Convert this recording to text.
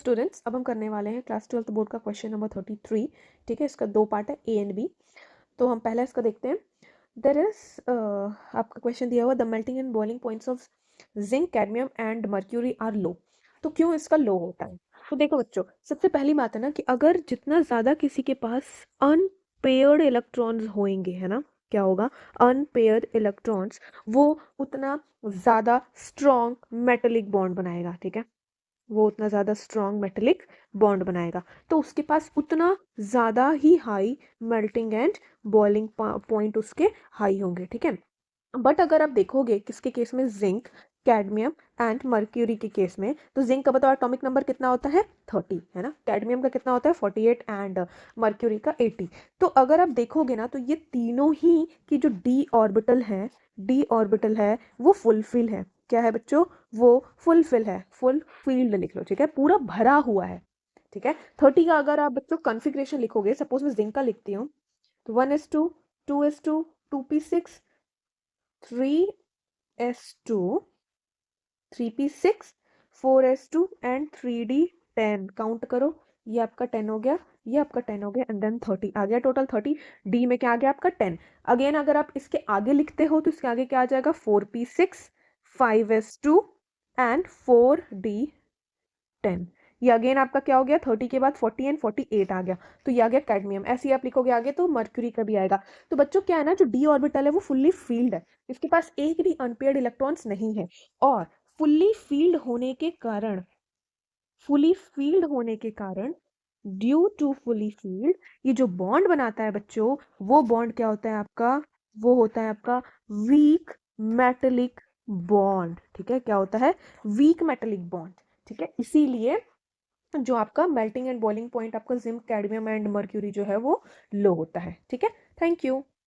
Students, अब हम करने वाले हैं क्लास 12th बोर्ड का क्वेश्चन नंबर 33। ठीक है, इसका दो पार्ट है, ए एंड बी। तो हम पहले इसका देखते हैं। देयर इज आपका क्वेश्चन दिया हुआ, the melting and boiling points of zinc, cadmium and mercury are low. तो क्यों इसका लो होता है? तो देखो बच्चों, सबसे पहली बात है ना कि अगर जितना ज़्यादा किसी के पास अनपेयर्ड इलेक्ट्रॉन्स होंगे, है ना, क्या होगा? अनपेयर्ड इलेक्ट्रॉन्स, वो उतना ज़्यादा स्ट्रॉन्ग मेटेलिक बॉन्ड बनाएगा। ठीक है, वो उतना ज़्यादा स्ट्रॉन्ग मेटेलिक बॉन्ड बनाएगा, तो उसके पास उतना ज़्यादा ही high melting and boiling point उसके हाई होंगे। ठीक है, बट अगर आप देखोगे किसके केस में, जिंक, कैडमियम एंड मर्क्यूरी के केस में, तो जिंक का बताओ एटॉमिक नंबर कितना होता है? 30, है ना। कैडमियम का कितना होता है? 48 एंड मर्क्यूरी का 80। तो अगर आप देखोगे ना, तो ये तीनों ही की जो डी ऑर्बिटल है वो फुलफिल है। क्या है बच्चों? वो फुलफिल है, फुल फील्ड लिख लो। ठीक है, पूरा भरा हुआ है। ठीक है, 30 का अगर आप बच्चों कॉन्फ़िगरेशन लिखोगे, सपोज मैं जिंक का लिखती हूँ, तो 1s2, 2s2, 2p6, 3s2, 3p6, 4s2 and 3d10। Count करो, ये आपका 10 हो गया, ये आपका 10 हो गया, एंड देन 30 आ गया, टोटल 30। डी में क्या आ गया आपका? 10। अगेन अगर आप इसके आगे लिखते हो तो इसके आगे क्या आ जाएगा? 4p6, 5s2 and 4d10। ये अगेन आपका क्या हो गया? 30 के बाद 40 एंड 48 आ गया, तो ये आ गया कैडमियम। ऐसे ही आप लिखोगे आगे तो मर्क्यूरी का भी आएगा। तो बच्चों क्या है ना, जो डी ऑर्बिटल है वो फुल्ली फील्ड है, इसके पास एक भी अनपेयर्ड इलेक्ट्रॉन्स नहीं है। और फुल्ली फील्ड होने के कारण ड्यू टू फुली फील्ड, ये जो बॉन्ड बनाता है बच्चों, वो बॉन्ड क्या होता है आपका? वो होता है आपका वीक मेटेलिक बॉन्ड। ठीक है, क्या होता है? Weak metallic bond. ठीक है, इसीलिए जो आपका मेल्टिंग एंड बॉइलिंग पॉइंट आपका जिंक, कैडमियम एंड मर्क्यूरी जो है वो लो होता है। ठीक है, थैंक यू।